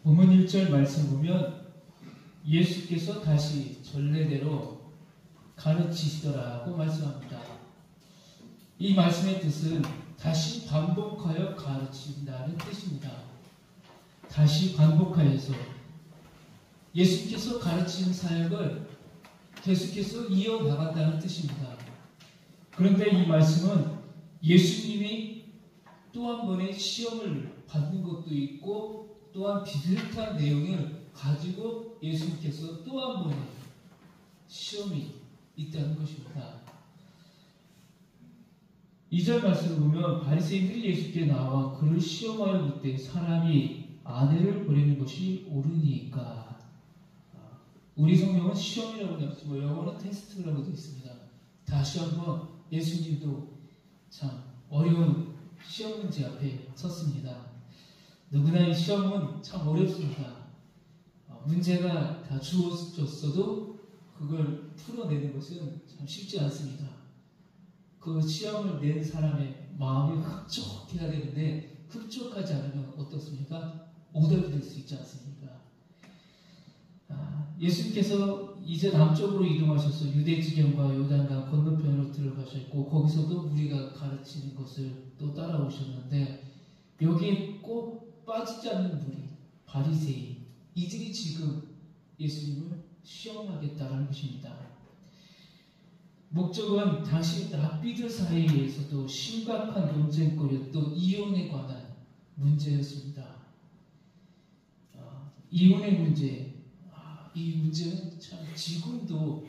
본문 1절 말씀 보면 예수께서 다시 전례대로 가르치시더라고 말씀합니다. 이 말씀의 뜻은 다시 반복하여 가르친다는 뜻입니다. 다시 반복하여서 예수께서 가르치는 사역을 계속해서 이어나간다는 뜻입니다. 그런데 이 말씀은 예수님이 또 한 번의 시험을 받는 것도 있고 또한 비슷한 내용을 가지고 예수님께서 또 한 번의 시험이 있다는 것입니다. 2절 말씀을 보면 바리새인들이 예수께 나와 그를 시험하여 묻되 사람이 아내를 버리는 것이 옳으니까. 우리 성경은 시험이라고 되어 있고 영어는 테스트라고 되어 있습니다. 다시 한번 예수님도 참 어려운 시험 문제 앞에 섰습니다. 누구나 이 시험은 참 어렵습니다. 문제가 다 주어졌어도 그걸 풀어내는 것은 참 쉽지 않습니다. 그 시험을 낸 사람의 마음이 흡족해야 되는데 흡족하지 않으면 어떻습니까? 오답이 될 수 있지 않습니까? 예수님께서 이제 남쪽으로 이동하셔서 유대 지경과 요단강 건너편으로 들어가셨고 거기서도 무리가 가르치는 것을 또 따라오셨는데 여기에 꼭 빠지지 않는 무리 바리새인 이들이 지금 예수님을 시험하겠다는 것입니다. 목적은 당시 랍비들 사이에서도 심각한 논쟁거리였던 이혼에 관한 문제였습니다. 이혼의 문제, 이 문제는 참 지금도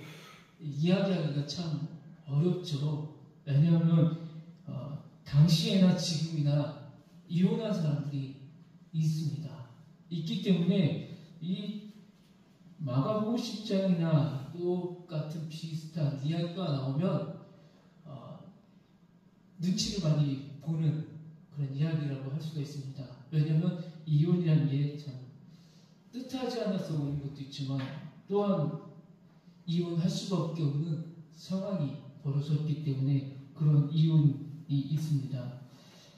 이야기하기가 참 어렵죠. 왜냐하면 당시에나 지금이나 이혼한 사람들이 있습니다. 있기 때문에 이 마가복음 10장이나 똑같은 비슷한 이야기가 나오면 눈치를 많이 보는 그런 이야기라고 할 수가 있습니다. 왜냐하면 이혼이라는 게 참 뜻하지 않아서 오는 것도 있지만 또한 이혼할 수밖에 없는 상황이 벌어졌기 때문에 그런 이혼이 있습니다.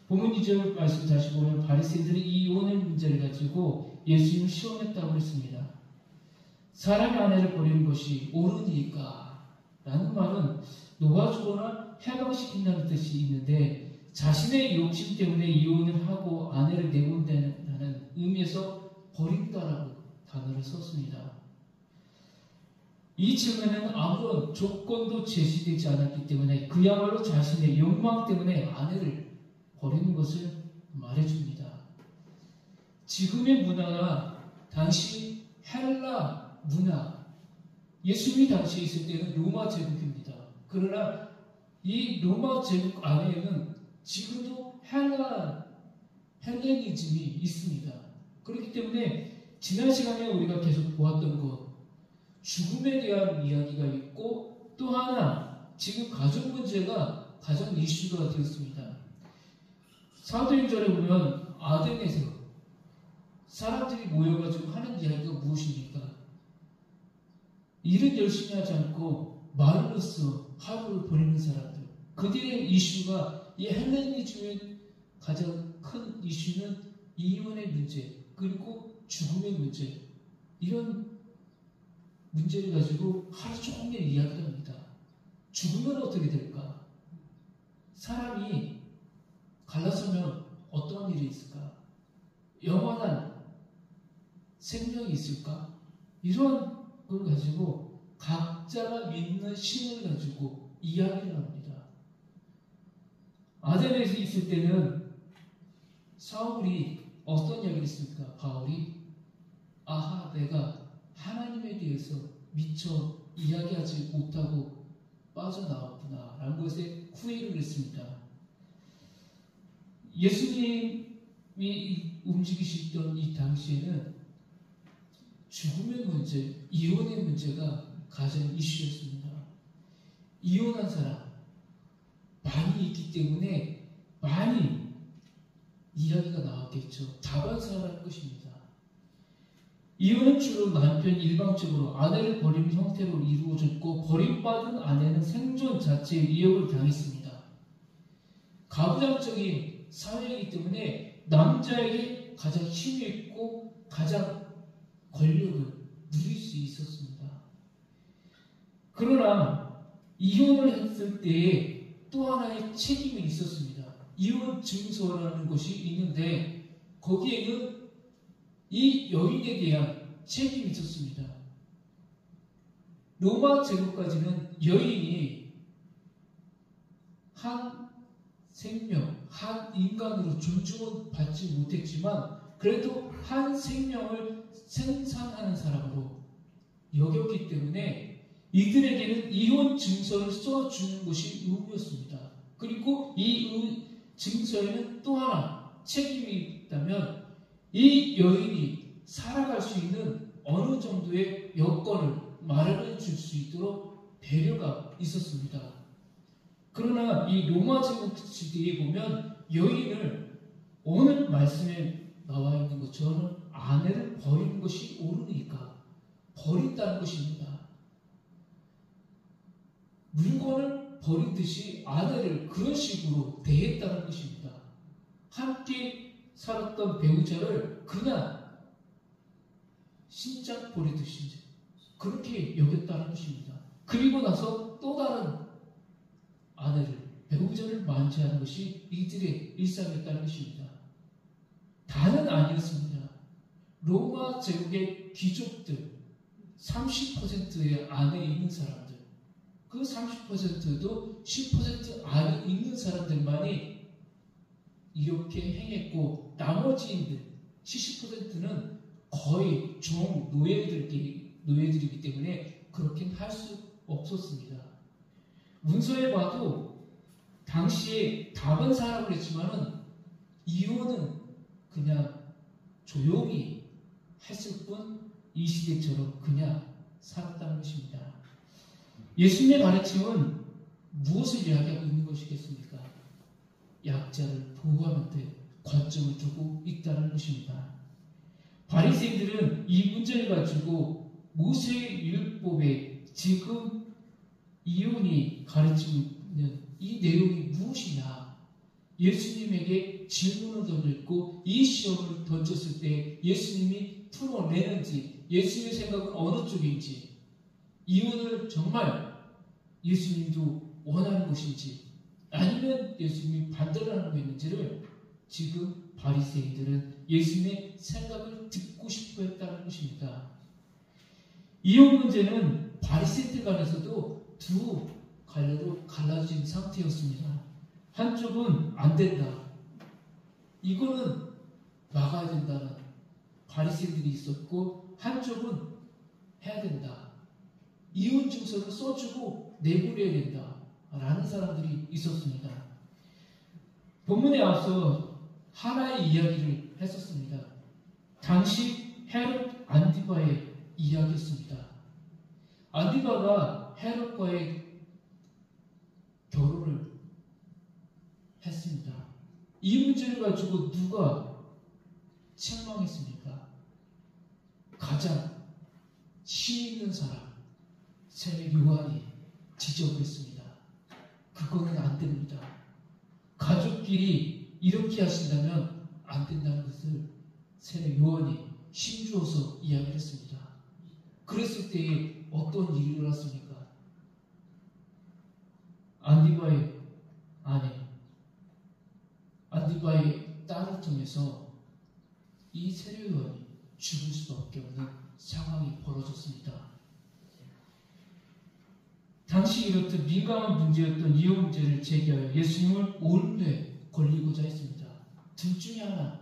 본문 2절 말씀 다시 보면 바리새인들이 이 이혼의 문제를 가지고 예수님을 시험했다고 했습니다. 사람이 아내를 버리는 것이 옳으니까 라는 말은 놓아주거나 해방시킨다는 뜻이 있는데 자신의 욕심 때문에 이혼을 하고 아내를 내본다는 의미에서 버린다라고 단어를 썼습니다. 이 질문에는 아무런 조건도 제시되지 않았기 때문에 그야말로 자신의 욕망 때문에 아내를 버리는 것을 말해줍니다. 지금의 문화가 당시 헬라 문화, 예수님이 당시에 있을 때는 로마 제국입니다. 그러나 이 로마 제국 안에는 지금도 헬레니즘이 있습니다. 그렇기 때문에 지난 시간에 우리가 계속 보았던 것, 죽음에 대한 이야기가 있고 또 하나 지금 가족 문제가 가장 이슈가 되었습니다. 사도행전에 보면 아덴에서 사람들이 모여가지고 하는 이야기가 무엇입니까? 일은 열심히 하지 않고 말로써 하루를 보내는 사람들. 그들의 이슈가 이 헬레니즘의 가장 큰 이슈는 이혼의 문제 그리고 죽음의 문제 이런 문제를 가지고 하루 종일 이야기합니다. 죽으면 어떻게 될까? 사람이 갈라서면 어떤 일이 있을까? 영원한 생명이 있을까? 이런 걸 가지고 각자가 믿는 신을 가지고 이야기를 합니다. 아덴에서 있을 때는 사울이 어떤 이야기를 했습니까? 바울이 아하 내가 하나님에 대해서 미처 이야기하지 못하고 빠져나왔구나 라는 것에 후회를 했습니다. 예수님이 움직이시던 이 당시에는 죽음의 문제, 이혼의 문제가 가장 이슈였습니다. 이혼한 사람 많이 있기 때문에 많이 이야기가 나왔겠죠. 다반사라는 것입니다. 이혼은 주로 남편이 일방적으로 아내를 버리는 형태로 이루어졌고 버림받은 아내는 생존 자체에 위협을 당했습니다. 가부장적인 사회이기 때문에 남자에게 가장 힘이 있고 가장 권력을 누릴 수 있었습니다. 그러나 이혼을 했을 때에 또 하나의 책임이 있었습니다. 이혼 증서라는 것이 있는데 거기에는 이 여인에 대한 책임이 있었습니다. 로마 제국까지는 여인이 한 생명, 한 인간으로 존중은 받지 못했지만 그래도 한 생명을 생산하는 사람으로 여겼기 때문에 이들에게는 이혼 증서를 써주는 것이 의무였습니다. 그리고 이 증서에는 또 하나 책임이 있다면 이 여인이 살아갈 수 있는 어느 정도의 여건을 마련해 줄 수 있도록 배려가 있었습니다. 그러나 이 로마 제국 시대에 보면 여인을 오늘 말씀에 나와 있는 것처럼 아내를 버리는 것이 옳으니까 버린다는 것입니다. 물건을 버리듯이 아내를 그런 식으로 대했다는 것입니다. 함께 살았던 배우자를 그냥 신장 버리듯이 그렇게 여겼다는 것입니다. 그리고 나서 또 다른 아내를, 배우자를 만지하는 것이 이들의 일상이었다는 것입니다. 다는 아니었습니다. 로마 제국의 귀족들 30%의 안에 있는 사람들, 그 30%도 10% 안에 있는 사람들만이 이렇게 행했고 나머지인들 70%는 거의 종 노예들이기 때문에 그렇게 할 수 없었습니다. 문서에 봐도 당시에 다른 사람을 했지만은 이혼은 그냥 조용히 했을 뿐 이 시대처럼 그냥 살았다는 것입니다. 예수님의 가르침은 무엇을 이야기하고 있는 것이겠습니까? 약자를 보호하는 데 관점을 두고 있다는 것입니다. 바리새인들은 이 문제를 가지고 모세의 율법에 지금 이혼이 가르치고 있는 이 내용이 무엇이냐? 예수님에게 질문을 던졌고 이 시험을 던졌을 때 예수님이 풀어내는지 예수님의 생각은 어느 쪽인지 이혼을 정말 예수님도 원하는 것인지 아니면 예수님이 반대를 하는 것인지를 지금 바리새인들은 예수님의 생각을 듣고 싶어 했다는 것입니다. 이혼 문제는 바리새인들 간에서도 두 갈래로 갈라진 상태였습니다. 한쪽은 안 된다. 이거는 막아야 된다는 바리새인들이 있었고 한쪽은 해야 된다. 이혼 증서를 써주고 내보내야 된다. 라는 사람들이 있었습니다. 본문에 앞서 하나의 이야기를 했었습니다. 당시 헤롯 안티바의 이야기였습니다. 안티바가 헤롯과의 결혼을 했습니다. 이 문제를 가지고 누가 책망했습니까? 가장 치 있는 사람, 세례 요한이 지적을 했습니다. 그거는 안 됩니다. 가족끼리 이렇게 하신다면 안 된다는 것을 세례 요한이 힘주어서 이야기를 했습니다. 그랬을 때에 어떤 일이 일어났습니까? 안디바의 아내, 안디바의 딸을 통해서 이 세례 요한이 죽을 수밖에 없는 상황이 벌어졌습니다. 당시 이렇듯 민감한 문제였던 이혼 문제를 제기하여 예수님을 올무에 걸리고자 했습니다. 둘 중에 하나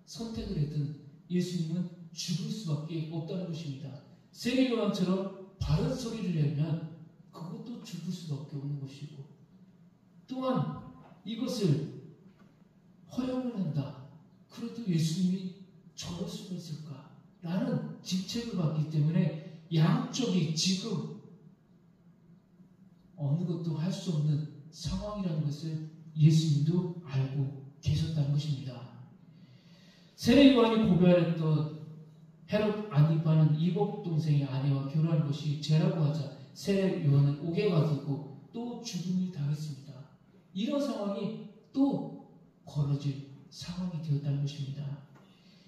선택을 했든 예수님은 죽을 수밖에 없다는 것입니다. 세례 요한처럼 바른 소리를 내면 그것도 죽을 수밖에 없는 것이고 또한 이것을 허용을 한다. 그래도 예수님이 저럴 수가 있을까? 라는 직책을 받기 때문에 양쪽이 지금 어느 것도 할 수 없는 상황이라는 것을 예수님도 알고 계셨다는 것입니다. 세례 요한이 고발했던 헤롯 안티바는 이복 동생의 아내와 결혼한 것이 죄라고 하자 세례 요한은 옥에 가두고 또 죽음을 당했습니다. 이런 상황이 또 벌어질 상황이 되었다는 것입니다.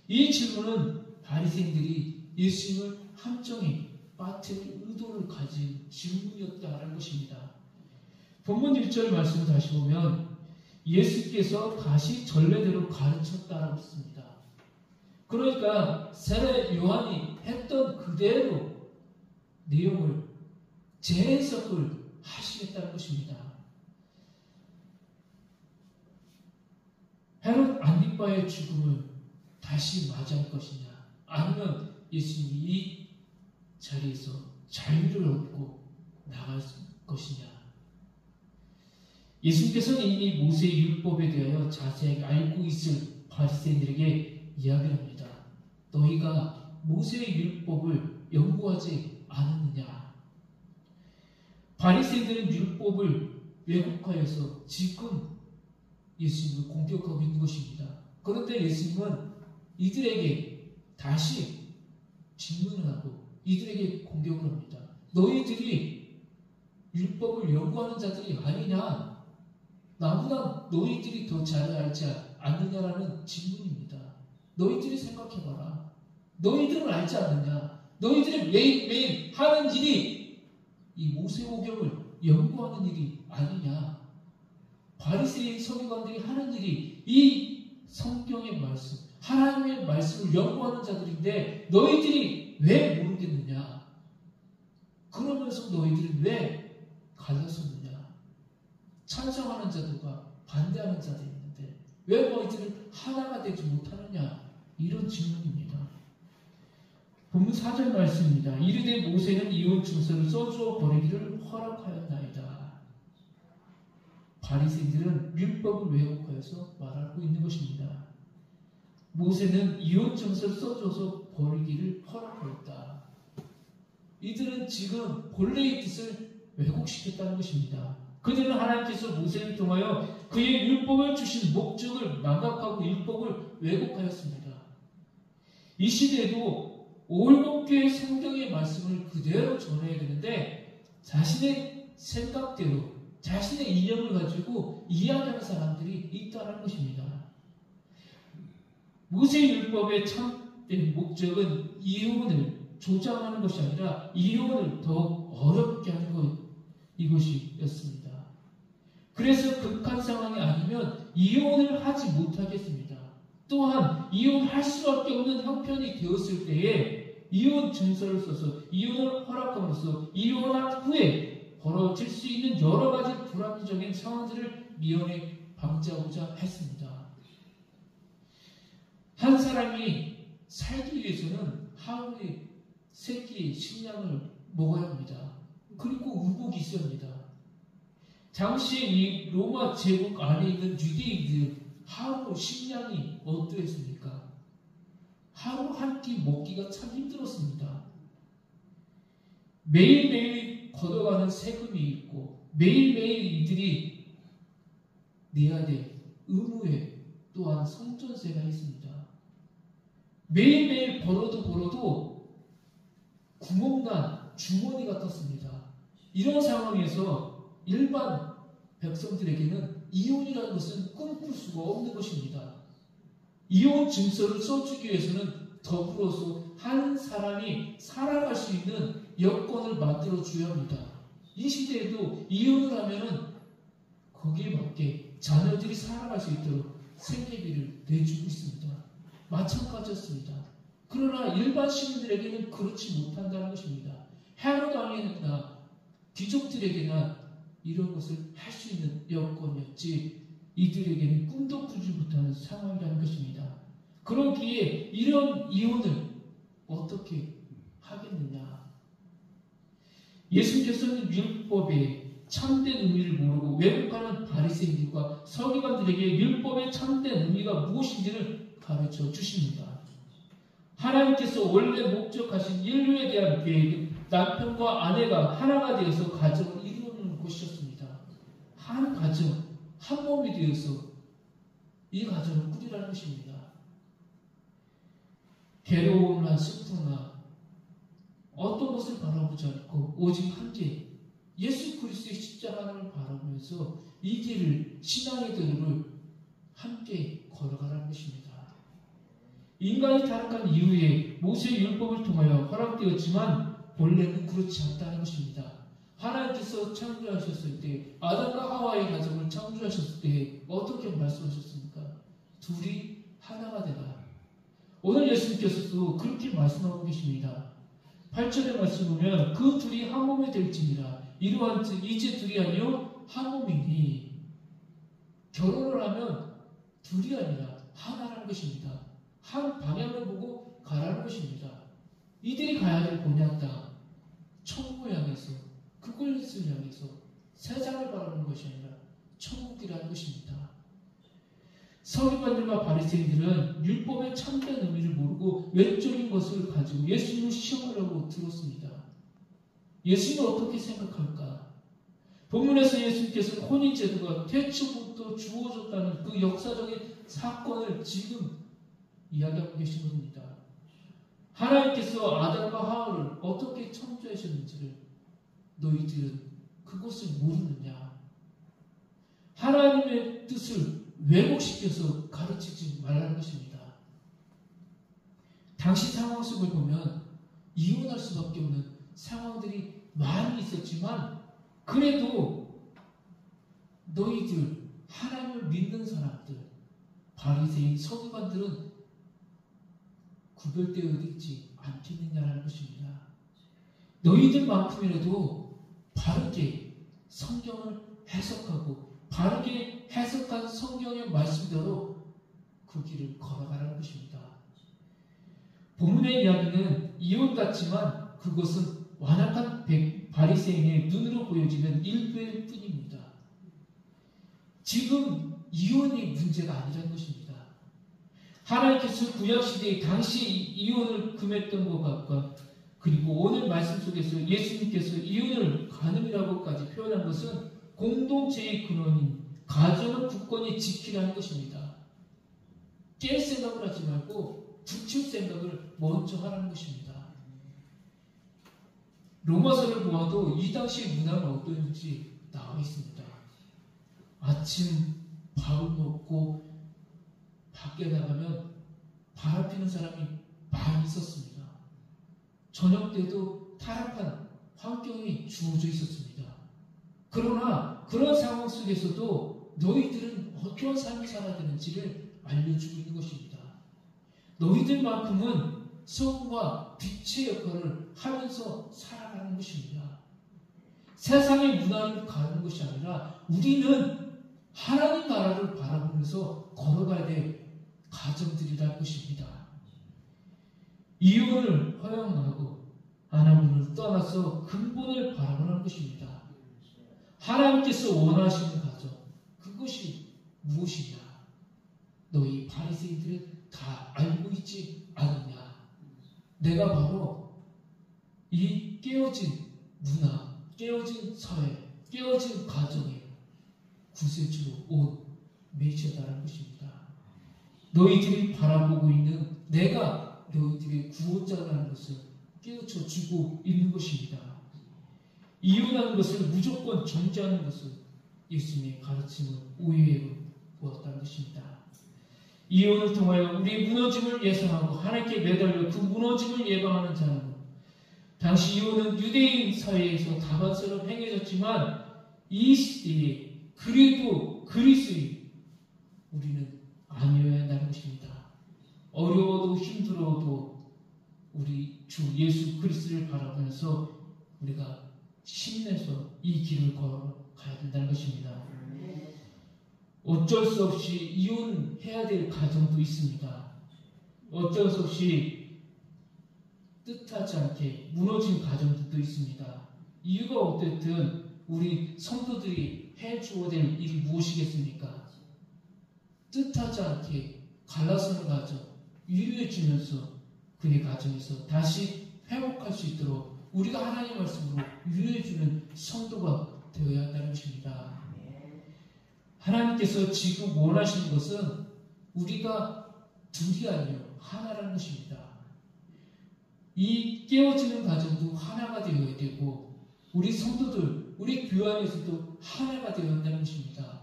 이 질문은 바리새인들이 예수님을 함정에 빠뜨릴 의도를 가진 질문이었다는 것입니다. 본문 1절 말씀을 다시 보면 예수께서 다시 전례대로 가르쳤다라고 했습니다. 그러니까 세례 요한이 했던 그대로 내용을 재해석을 하시겠다는 것입니다. 헤롯 안디바의 죽음을 다시 맞이할 것이냐, 아니면 예수님이 이 자리에서 자유를 얻고 나갈 것이냐. 예수님께서는 이미 모세의 율법에 대하여 자세하게 알고 있을 바리새인들에게 이야기를 합니다. 너희가 모세의 율법을 연구하지 않았느냐. 바리새인들은 율법을 왜곡하여서 지금 예수님을 공격하고 있는 것입니다. 그런데 예수님은 이들에게 다시 질문을 하고 이들에게 공격을 합니다. 너희들이 율법을 연구하는 자들이 아니냐? 나보다 너희들이 더 잘 알지 않느냐라는 질문입니다. 너희들이 생각해봐라. 너희들은 알지 않느냐? 너희들이 매일매일 하는 일이 이 모세오경을 연구하는 일이 아니냐? 바리새인 서기관들이 하는 일이 이 성경의 말씀, 하나님의 말씀을 연구하는 자들인데 너희들이 왜 모르겠느냐? 그러면서 너희들이 왜 갈라섰느냐? 찬성하는 자들과 반대하는 자들이 있는데 왜 너희들은 하나가 되지 못하느냐? 이런 질문입니다. 본문 4절 말씀입니다. 이르되 모세는 이혼 증서를 써주어 버리기를 허락하였나이다. 바리새인들은 율법을 왜곡하여서 말하고 있는 것입니다. 모세는 이혼 증서를 써줘서 버리기를 허락하였다. 이들은 지금 본래의 뜻을 왜곡시켰다는 것입니다. 그들은 하나님께서 모세를 통하여 그의 율법을 주신 목적을 망각하고 율법을 왜곡하였습니다. 이 시대에도 올곧게 성경의 말씀을 그대로 전해야 되는데 자신의 생각대로 자신의 이념을 가지고 이야기하는 사람들이 있다는 것입니다. 모세율법의 참된 목적은 이혼을 조장하는 것이 아니라 이혼을 더욱 어렵게 하는 것, 이것이었습니다. 그래서 극한 상황이 아니면 이혼을 하지 못하겠습니다. 또한 이혼할 수밖에 없는 형편이 되었을 때에 이혼 증서를 써서 이혼을 허락함으로써 이혼한 후에 벌어질 수 있는 여러 가지 불합리적인 상황들을 미연에 방지하고자 했습니다. 한 사람이 살기 위해서는 하루에 3끼 식량을 먹어야 합니다. 그리고 의복이 있어야 합니다. 당시에 이 로마 제국 안에 있는 유대인들 하루 식량이 어떠했습니까? 하루 한 끼 먹기가 참 힘들었습니다. 매일매일 걷어가는 세금이 있고 매일매일 이들이 내야 될 의무에 또한 성전세가 있습니다. 매일매일 벌어도 구멍난 주머니 같았습니다. 이런 상황에서 일반 백성들에게는 이혼이라는 것은 꿈꿀 수가 없는 것입니다. 이혼 증서를 써주기 위해서는 더불어서 한 사람이 살아갈 수 있는 여건을 만들어줘야 합니다. 이 시대에도 이혼을 하면은 거기에 맞게 자녀들이 살아갈 수 있도록 생계비를 내주고 있습니다. 마찬가지였습니다. 그러나 일반 시민들에게는 그렇지 못한다는 것입니다. 헤롯 왕이나 귀족들에게나 이런 것을 할 수 있는 여건이었지 이들에게는 꿈도 꾸지 못하는 상황이라는 것입니다. 그러기에 이런 이혼을 어떻게 하겠느냐? 예수님께서는 율법의 참된 의미를 모르고 왜곡하는 바리새인들과 서기관들에게 율법의 참된 의미가 무엇인지를 가르쳐 주십니다. 하나님께서 원래 목적하신 인류에 대한 계획은 남편과 아내가 하나가 되어서 가정을 이루는 것이었습니다. 한 가정, 한 몸이 되어서 이 가정을 꾸리라는 것입니다. 괴로움이나 슬픔이나 어떤 것을 바라보지 않고 오직 함께 예수 그리스도의 십자가를 바라보면서 이 길을, 신앙의 길을 함께 걸어가라는 것입니다. 인간이 타락한 이후에 모세의 율법을 통하여 허락되었지만 본래는 그렇지 않다는 것입니다. 하나님께서 창조하셨을 때, 아담과 하와의 가정을 창조하셨을 때 어떻게 말씀하셨습니까? 둘이 하나가 되라. 오늘 예수님께서도 그렇게 말씀하고 계십니다. 8절의 말씀 보면 그 둘이 한 몸이 될지니라. 이러한즉 이제 둘이 아니요 한 몸이니. 결혼을 하면 둘이 아니라 하나라는 것입니다. 한 방향을 보고 가라는 것입니다. 이들이 가야 될 고향 땅, 천국을 향해서, 그것을 향해서 세상을 바라는 것이 아니라 천국이라는 것입니다. 서기관들과 바리새인들은 율법의 참된 의미를 모르고 외적인 것을 가지고 예수님을 시험하려고 들었습니다. 예수님은 어떻게 생각할까? 본문에서 예수님께서는 혼인제도가 태초부터 주어졌다는 그 역사적인 사건을 지금 이야기하고 계신 겁니다. 하나님께서 아담과 하와를 어떻게 창조하셨는지를 너희들은 그것을 모르느냐? 하나님의 뜻을 왜곡시켜서 가르치지 말라는 것입니다. 당시 상황 속을 보면 이혼할 수밖에 없는 상황들이 많이 있었지만 그래도 너희들 하나님을 믿는 사람들, 바리새인, 서기관들은 구별되어 있지 않겠느냐라는 것입니다. 너희들만큼이라도 바르게 성경을 해석하고 바르게 해석한 성경의 말씀대로 그 길을 걸어가라는 것입니다. 본문의 이야기는 이혼 같지만 그것은 완악한 바리새인의 눈으로 보여지는 일부일 뿐입니다. 지금 이혼이 문제가 아니라는 것입니다. 하나님께서 구약시대에 당시 이혼을 금했던 것과 그리고 오늘 말씀 속에서 예수님께서 이혼을 간음이라고까지 표현한 것은 공동체의 근원인 가정을 굳건히 지키라는 것입니다. 깰 생각을 하지 말고 붙일 생각을 먼저 하라는 것입니다. 로마서를 보아도 이 당시의 문화는 어떠했는지 나와 있습니다. 아침 밥을 먹고 밖에 나가면 바람 피는 사람이 많이 있었습니다. 저녁 때도 타락한 환경이 주어져 있었습니다. 그러나 그런 상황 속에서도 너희들은 어떠한 삶을 살아야 되는지를 알려주고 있는 것입니다. 너희들만큼은 성과 빛의 역할을 하면서 살아가는 것입니다. 세상의 문화를 가르는 것이 아니라 우리는 하나님 나라를 바라보면서 걸어가야 될 가정들이라는 것입니다. 이혼을 허용하고 하나님을 떠나서 근본을 바라보는 것입니다. 하나님께서 원하시는 가정, 그것이 무엇이냐? 너희 바리새인들은 다 알고 있지 않느냐? 내가 바로 이 깨어진 문화, 깨어진 사회, 깨어진 가정의 구세주로 온 메시아다라는 것입니다. 너희들이 바라보고 있는 내가 너희들의 구원자라는 것을 깨우쳐 주고 있는 것입니다. 이혼하는 것을 무조건 정죄하는 것을 예수님의 가르침을 오해로 보았다는 것입니다. 이혼을 통하여 우리의 무너짐을 예상하고 하나님께 매달려 그 무너짐을 예방하는 자는 당시 이혼은 유대인 사회에서 다반사로 행해졌지만 이 시대에 그래도 그리스도인 우리는 아니어야 한다는 것입니다. 어려워도 힘들어도 우리 주 예수 그리스도를 바라보면서 우리가 힘내서 이 길을 걸어가야 된다는 것입니다. 어쩔 수 없이 이혼해야 될 가정도 있습니다. 어쩔 수 없이 뜻하지 않게 무너진 가정들도 있습니다. 이유가 어쨌든 우리 성도들이 해주어야 될 일이 무엇이겠습니까? 뜻하지 않게 갈라서는 가정 위로해 주면서 그의 가정에서 다시 회복할 수 있도록 우리가 하나님의 말씀으로 위로해 주는 성도가 되어야 한다는 것입니다. 하나님께서 지금 원하시는 것은 우리가 둘이 아니요 하나라는 것입니다. 이 깨어지는 가정도 하나가 되어야 되고 우리 성도들, 우리 교회 안에서도 하나가 되어야 한다는 것입니다.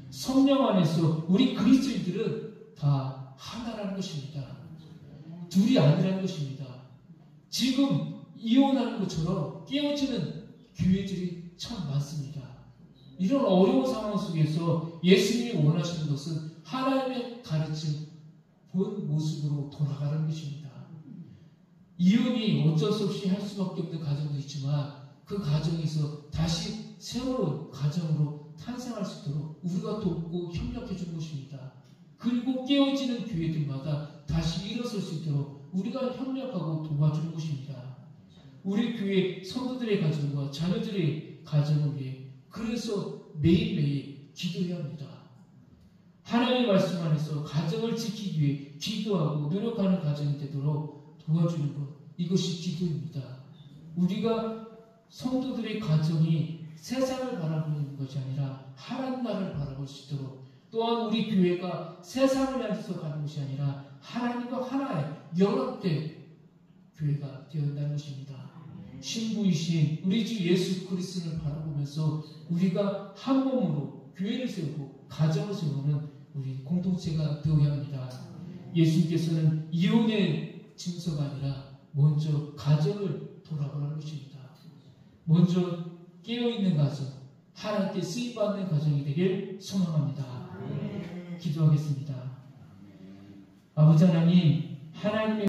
성령 안에서 우리 그리스도인들은 다 하나라는 것입니다. 둘이 아니라는 것입니다. 지금 이혼하는 것처럼 깨어지는 교회들이 참 많습니다. 이런 어려운 상황 속에서 예수님이 원하시는 것은 하나님의 가르침 본 모습으로 돌아가는 것입니다. 이혼이 어쩔 수 없이 할 수밖에 없는 가정도 있지만 그 가정에서 다시 새로운 가정으로 탄생할 수 있도록 우리가 돕고 협력해 준 것입니다. 그리고 깨어지는 교회들마다 다시 일어설 수 있도록 우리가 협력하고 도와주는 것입니다. 우리 교회 성도들의 가정과 자녀들의 가정을 위해 그래서 매일매일 기도해야 합니다. 하나님의 말씀 안에서 가정을 지키기 위해 기도하고 노력하는 가정이 되도록 도와주는 것, 이것이 기도입니다. 우리가 성도들의 가정이 세상을 바라보는 것이 아니라 하나님 나라를 바라볼 수 있도록, 또한 우리 교회가 세상을 향해서 가는 것이 아니라 하나님과 하나의 연합된 교회가 되어야 한다는 것입니다. 신부이신 우리 주 예수 그리스도를 바라보면서 우리가 한 몸으로 교회를 세우고 가정을 세우는 우리 공동체가 되어야 합니다. 예수님께서는 이혼의 증서가 아니라 먼저 가정을 돌아보라는 것입니다. 먼저 깨어있는 가정, 하나님께 쓰임받는 가정이 되길 소망합니다. 기도하겠습니다. 아버지 하나님, 하나님의